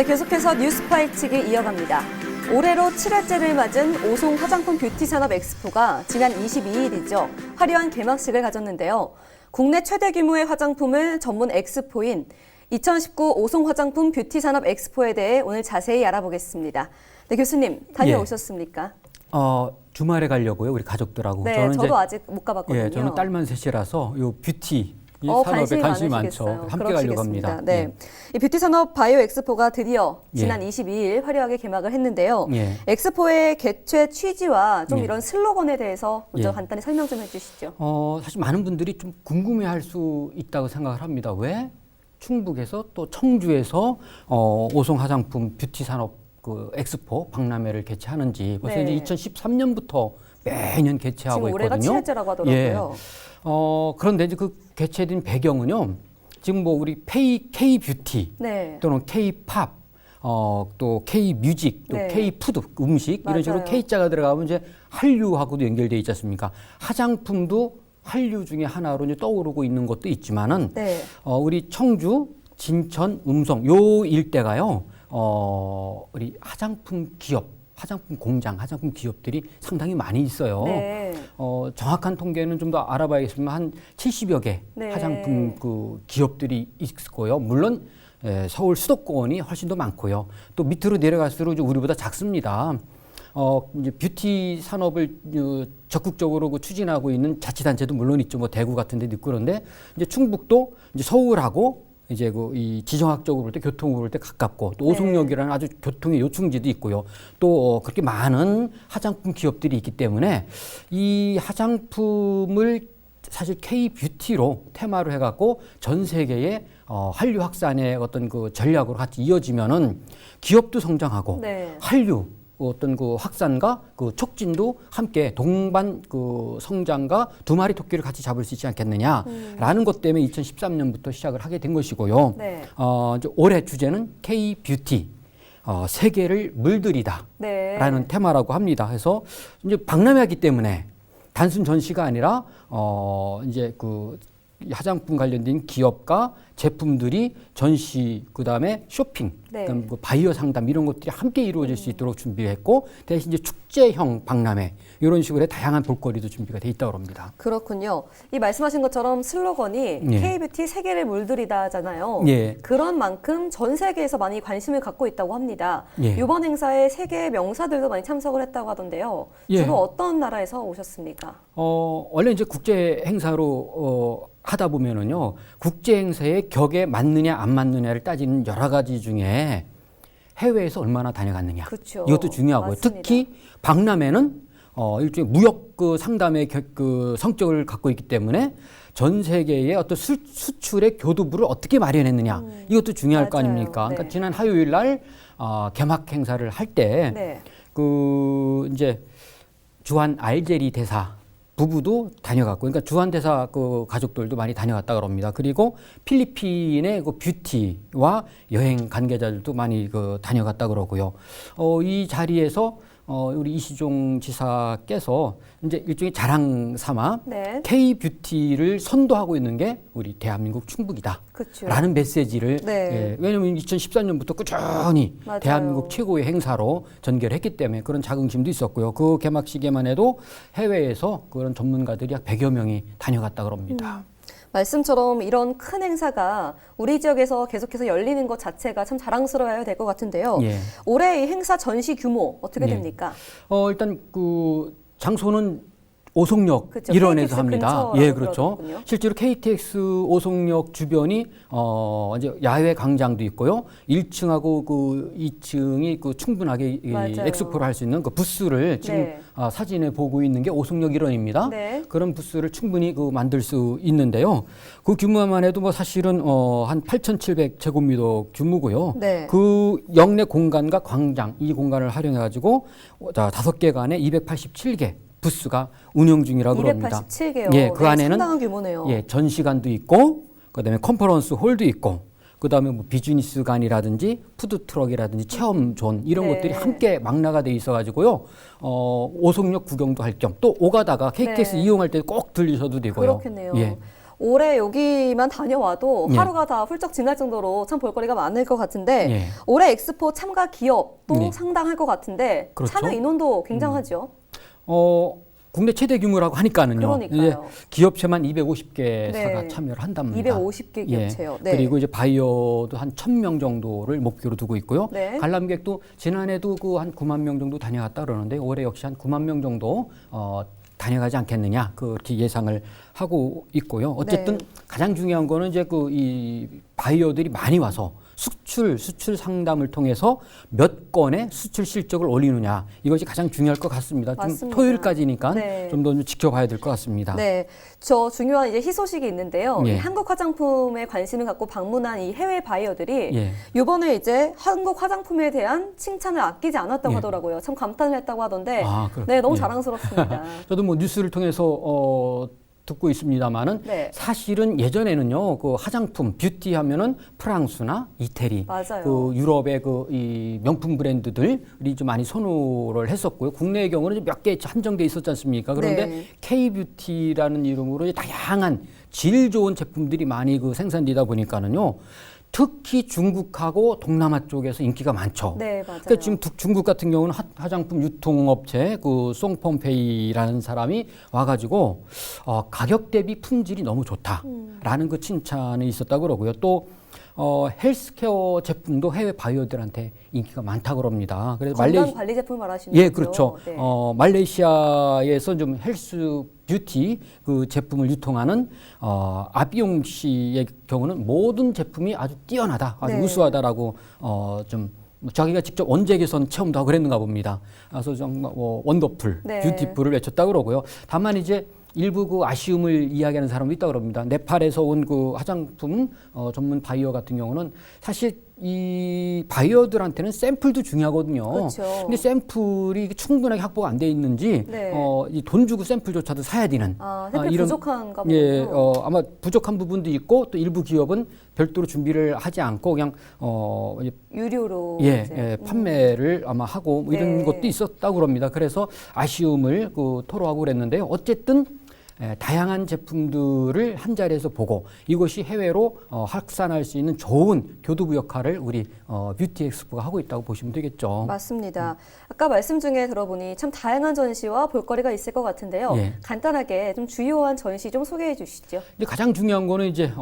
네, 계속해서 뉴스 파헤치기 이어갑니다. 올해로 7회째를 맞은 오송 화장품 뷰티 산업 엑스포가 지난 22일이죠. 화려한 개막식을 가졌는데요. 국내 최대 규모의 화장품을 전문 엑스포인 2019 오송 화장품 뷰티 산업 엑스포에 대해 오늘 자세히 알아보겠습니다. 네, 교수님 다녀오셨습니까? 주말에 가려고요, 우리 가족들하고. 네, 저도 아직 못 가봤거든요. 저는 딸만 셋이라서 요 뷰티 산업에 관심이 많죠. 함께 가려고 합니다. 네. 이 뷰티 산업 바이오 엑스포가 드디어 지난 22일 화려하게 개막을 했는데요. 엑스포의 개최 취지와 좀 이런 슬로건에 대해서 먼저 간단히 설명 좀 해주시죠. 사실 많은 분들이 좀 궁금해할 수 있다고 생각을 합니다. 왜 충북에서 또 청주에서 오송 화장품 뷰티 산업 그 엑스포 박람회를 개최하는지 벌써 이제 2013년부터 매년 개최하고 지금 있거든요. 올해가 7회째라고 하더라고요. 그런데 이제 그 개최된 배경은요. 지금 뭐 우리 K 뷰티 또는 K 팝, 또 K 뮤직, 또 K 푸드 음식 이런 식으로 K자가 들어가면 이제 한류하고도 연결돼 있지 않습니까? 화장품도 한류 중에 하나로 이제 떠오르고 있는 것도 있지만은 우리 청주, 진천, 음성 요 일대가요. 우리 화장품 기업, 화장품 공장, 화장품 기업들이 상당히 많이 있어요. 정확한 통계는 좀 더 알아봐야겠지만 한 70여 개 화장품 그 기업들이 있고요. 물론 서울 수도권이 훨씬 더 많고요. 또 밑으로 내려갈수록 이제 우리보다 작습니다. 이제 뷰티 산업을 적극적으로 추진하고 있는 자치단체도 물론 있죠. 뭐 대구 같은 데도 있고 그런데 이제 충북도 이제 서울하고 이제 이 지정학적으로 볼 때 교통으로 볼 때 가깝고 또 오송역이라는 아주 교통의 요충지도 있고요. 또 그렇게 많은 화장품 기업들이 있기 때문에 이 화장품을 사실 K-뷰티로 테마로 해갖고 전 세계의 한류 확산의 어떤 그 전략으로 같이 이어지면은 기업도 성장하고 한류 어떤 그 확산과 그 촉진도 함께 동반 그 성장과 두 마리 토끼를 같이 잡을 수 있지 않겠느냐라는 것 때문에 2013년부터 시작을 하게 된 것이고요. 이제 올해 주제는 K-뷰티. 세계를 물들이다라는 테마라고 합니다. 그래서 이제 박람회하기 때문에 단순 전시가 아니라 이제 그 화장품 관련된 기업과 제품들이 전시, 그다음에 쇼핑, 그다음에 그 바이어 상담 이런 것들이 함께 이루어질 수 있도록 준비했고 대신 이제 축제형 박람회 이런 식으로 다양한 볼거리도 준비가 돼 있다고 합니다. 그렇군요. 이 말씀하신 것처럼 슬로건이 K-뷰티 세계를 물들이다잖아요. 그런 만큼 전 세계에서 많이 관심을 갖고 있다고 합니다. 이번 행사에 세계 명사들도 많이 참석을 했다고 하던데요. 주로 어떤 나라에서 오셨습니까? 원래 이제 국제 행사로 하다 보면은요, 국제 행사의 격에 맞느냐 안 맞느냐를 따지는 여러 가지 중에 해외에서 얼마나 다녀갔느냐. 이것도 중요하고요. 특히 박람회는 일종의 무역 그 상담의 그 성격을 갖고 있기 때문에 전 세계의 어떤 수출의 교두부를 어떻게 마련했느냐. 이것도 중요할 거 아닙니까? 그러니까 지난 화요일 날 개막 행사를 할 때 그 이제 주한 알제리 대사 부부도 다녀갔고, 그러니까 주한 대사 그 가족들도 많이 다녀갔다 그럽니다. 그리고 필리핀의 그 뷰티와 여행 관계자들도 많이 그 다녀갔다 그러고요. 이 자리에서 우리 이시종 지사께서 이제 일종의 자랑 삼아 K-뷰티를 선도하고 있는 게 우리 대한민국 충북이다. 라는 메시지를 왜냐하면 2014년부터 꾸준히 대한민국 최고의 행사로 전개를 했기 때문에 그런 자긍심도 있었고요. 그 개막식에만 해도 해외에서 그런 전문가들이 약 100여 명이 다녀갔다 그럽니다. 말씀처럼 이런 큰 행사가 우리 지역에서 계속해서 열리는 것 자체가 참 자랑스러워야 될 것 같은데요. 올해 이 행사 전시 규모 어떻게 됩니까? 일단 그 장소는 오송역 일원에서 합니다. 그렇죠. 그렇군요. 실제로 KTX 오송역 주변이 이제 야외 광장도 있고요. 1층하고 그 2층이 그 충분하게 엑스포를 할 수 있는 그 부스를 지금 사진에 보고 있는 게 오송역 일원입니다. 그런 부스를 충분히 그 만들 수 있는데요. 그 규모만 해도 뭐 사실은 한 8,700제곱미터 규모고요. 그 역내 공간과 광장 이 공간을 활용해 가지고 5개간에 287개 부스가 운영 중이라고 합니다. 287개요. 그 안에는 상당한 규모네요. 전시관도 있고, 그다음에 컨퍼런스 홀도 있고, 그다음에 뭐 비즈니스관이라든지 푸드트럭이라든지 체험존 이런 것들이 함께 망라가 돼 있어가지고요. 오송역 구경도 할 겸 또 오가다가 KTX 이용할 때 꼭 들리셔도 되고요. 그렇겠네요. 올해 여기만 다녀와도 예. 하루가 다 훌쩍 지날 정도로 참 볼거리가 많을 것 같은데 예. 올해 엑스포 참가 기업도 예. 상당할 것 같은데 그렇죠. 참여 인원도 굉장하죠. 국내 최대 규모라고 하니까는요. 그러니까요. 이제 기업체만 250개사가 네. 참여를 한답니다. 250개 기업체요. 네. 그리고 이제 바이어도 한 1,000명 정도를 목표로 두고 있고요. 네. 관람객도 지난해도 그 한 9만 명 정도 다녀갔다 그러는데 올해 역시 한 9만 명 정도 다녀가지 않겠느냐 그렇게 예상을 하고 있고요. 어쨌든 네. 가장 중요한 거는 이제 그 이 바이어들이 많이 와서 수출 상담을 통해서 몇 건의 수출 실적을 올리느냐 이것이 가장 중요할 것 같습니다. 좀 맞습니다. 토요일까지니까 네. 좀 더 지켜봐야 될 것 같습니다. 네, 저 중요한 이제 희소식이 있는데요. 예. 이 한국 화장품에 관심을 갖고 방문한 이 해외 바이어들이 예. 이번에 이제 한국 화장품에 대한 칭찬을 아끼지 않았다고 예. 하더라고요. 참 감탄을 했다고 하던데, 그렇- 네, 너무 예. 자랑스럽습니다. 저도 뭐 뉴스를 통해서 듣고 있습니다만은 네. 사실은 예전에는요 그 화장품 뷰티 하면은 프랑스나 이태리 맞아요. 그 유럽의 그 이 명품 브랜드들이 좀 많이 선호를 했었고요. 국내의 경우는 몇 개 한정돼 있었지 않습니까? 그런데 네. K-뷰티라는 이름으로 다양한 질 좋은 제품들이 많이 그 생산되다 보니까는요. 특히 중국하고 동남아 쪽에서 인기가 많죠. 네, 맞아요. 그러니까 지금 중국 같은 경우는 화장품 유통업체 그 송pom페이라는 사람이 와가지고 가격 대비 품질이 너무 좋다라는 그 칭찬이 있었다고 그러고요. 또 헬스케어 제품도 해외 바이어들한테 인기가 많다 그럽니다. 그래서 건강 관리 제품 말하시는 예, 거죠? 그렇죠. 네. 말레이시아에서 좀 헬스 뷰티 그 제품을 유통하는 아비용 씨의 경우는 모든 제품이 아주 뛰어나다, 아주 네. 우수하다라고 좀 자기가 직접 원재 개선 체험도 하고 그랬는가 봅니다. 그래서 정말 원더풀, 네. 뷰티풀을 외쳤다 그러고요. 다만 이제 일부 그 아쉬움을 이야기하는 사람도 있다 그럽니다. 네팔에서 온 그 화장품 전문 바이어 같은 경우는 사실 이 바이어들한테는 샘플도 중요하거든요. 그렇죠. 근데 샘플이 충분하게 확보가 안 돼 있는지 네. 이 돈 주고 샘플조차도 사야 되는 샘플 이런 부족한가 보군요. 예, 아마 부족한 부분도 있고 또 일부 기업은 별도로 준비를 하지 않고 그냥 유료로 예, 판매를 아마 하고 뭐 이런 네. 것도 있었다고 그럽니다. 그래서 아쉬움을 토로하고 그랬는데요. 어쨌든 다양한 제품들을 한 자리에서 보고 이것이 해외로 확산할 수 있는 좋은 교두부 역할을 우리 뷰티 엑스포가 하고 있다고 보시면 되겠죠. 맞습니다. 아까 말씀 중에 들어보니 참 다양한 전시와 볼거리가 있을 것 같은데요. 예. 간단하게 좀 주요한 전시 좀 소개해 주시죠. 근데 가장 중요한 거는 이제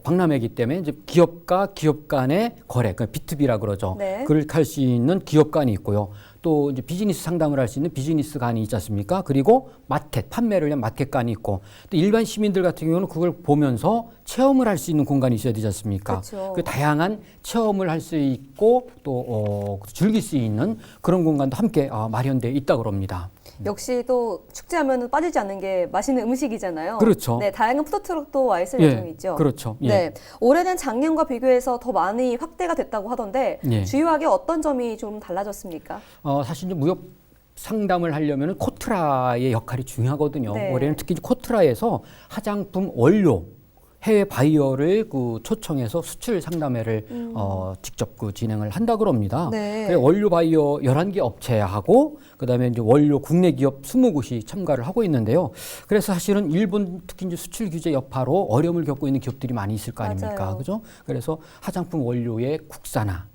박람회이기 때문에 이제 기업과 기업 간의 거래, 그러니까 B2B라 그러죠. 네. 그를 할 수 있는 기업 간이 있고요. 또 이제 비즈니스 상담을 할 수 있는 비즈니스 간이 있지 않습니까? 그리고 마켓, 판매를 위한 마켓 간이 있고 또 일반 시민들 같은 경우는 그걸 보면서 체험을 할 수 있는 공간이 있어야 되지 않습니까? 그렇죠. 그 다양한 체험을 할 수 있고 또 즐길 수 있는 그런 공간도 함께 마련되어 있다고 합니다. 역시 또 축제하면 빠지지 않는 게 맛있는 음식이잖아요. 그렇죠. 네, 다양한 푸드트럭도 와 있을 예, 예정이죠. 그렇죠. 예. 네, 올해는 작년과 비교해서 더 많이 확대가 됐다고 하던데 예. 주요하게 어떤 점이 좀 달라졌습니까? 사실 이제 무역 상담을 하려면 코트라의 역할이 중요하거든요. 네. 올해는 특히 이제 코트라에서 화장품 원료 해외 바이어를 초청해서 수출 상담회를 직접 진행을 한다고 합니다. 네. 그래서 원료 바이어 11개 업체하고 그다음에 이제 원료 국내 기업 20곳이 참가를 하고 있는데요. 그래서 사실은 일본 특히 이제 수출 규제 여파로 어려움을 겪고 있는 기업들이 많이 있을 거 아닙니까? 맞아요. 그죠? 그래서 화장품 원료의 국산화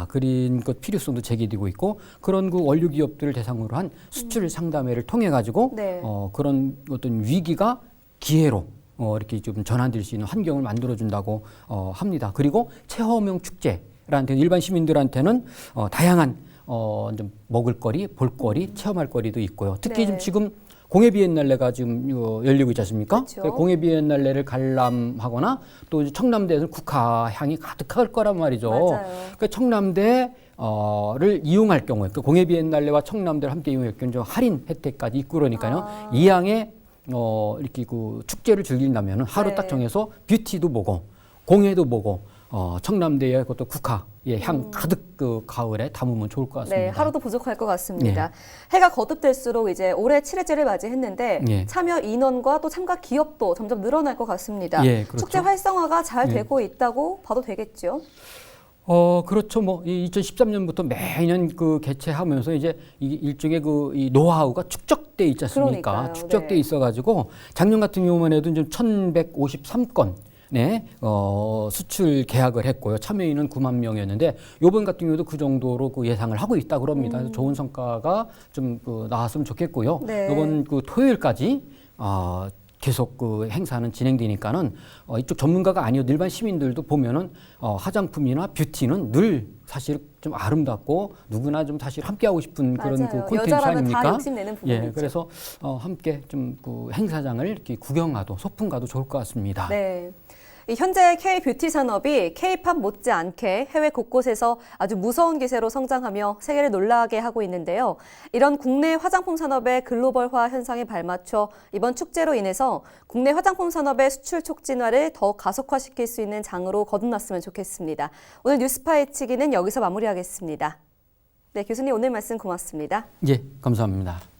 그런 것 필요성도 제기되고 있고 그런 그 원료 기업들을 대상으로 한 수출 상담회를 통해 가지고 네. 그런 어떤 위기가 기회로 이렇게 좀 전환될 수 있는 환경을 만들어준다고 합니다. 그리고 체험형 축제라는 일반 시민들한테는 다양한 좀 먹을거리, 볼거리, 체험할 거리도 있고요. 특히 네. 지금 공예 비엔날레가 지금 열리고 있지 않습니까? 그렇죠. 공예 비엔날레를 관람하거나 또 이제 청남대에서 국화 향이 가득할 거란 말이죠. 맞아요. 그러니까 청남대를 이용할 경우에 그 공예 비엔날레와 청남대를 함께 이용할 경우에 좀 할인 혜택까지 있고 그러니까요. 이양의 이렇게 그 축제를 즐긴다면 하루 네. 딱 정해서 뷰티도 보고 공예도 보고 청남대의 그것도 국화의 향 가득 그 가을에 담으면 좋을 것 같습니다. 네, 하루도 부족할 것 같습니다. 해가 거듭될수록 이제 올해 7회째를 맞이했는데 예. 참여 인원과 또 참가 기업도 점점 늘어날 것 같습니다. 예, 그렇죠. 축제 활성화가 잘 예. 되고 있다고 봐도 되겠죠? 그렇죠. 뭐, 2013년부터 매년 그 개최하면서 이제 일종의 이 노하우가 축적돼 있지 않습니까? 그러니까요. 축적돼 네. 있어가지고 작년 같은 경우만 해도 좀 1,153건 수출 계약을 했고요. 참여인은 9만 명이었는데 이번 같은 경우도 그 정도로 그 예상을 하고 있다 그럽니다. 그래서 좋은 성과가 좀 나왔으면 좋겠고요. 네. 이번 그 토요일까지 계속 그 행사는 진행되니까는 이쪽 전문가가 아니어도 일반 시민들도 보면은 화장품이나 뷰티는 늘 사실 좀 아름답고 누구나 좀 사실 함께하고 싶은 그런 그 맞아요. 콘텐츠 여자라면 아닙니까? 다 욕심내는 부분이죠. 예, 그래서 함께 좀 그 행사장을 이렇게 구경하도 소풍 가도 좋을 것 같습니다. 네. 현재 K-뷰티 산업이 K-팝 못지않게 해외 곳곳에서 아주 무서운 기세로 성장하며 세계를 놀라게 하고 있는데요. 이런 국내 화장품 산업의 글로벌화 현상에 발맞춰 이번 축제로 인해서 국내 화장품 산업의 수출 촉진화를 더 가속화시킬 수 있는 장으로 거듭났으면 좋겠습니다. 오늘 뉴스파헤치기는 여기서 마무리하겠습니다. 네, 교수님 오늘 말씀 고맙습니다. 예, 감사합니다.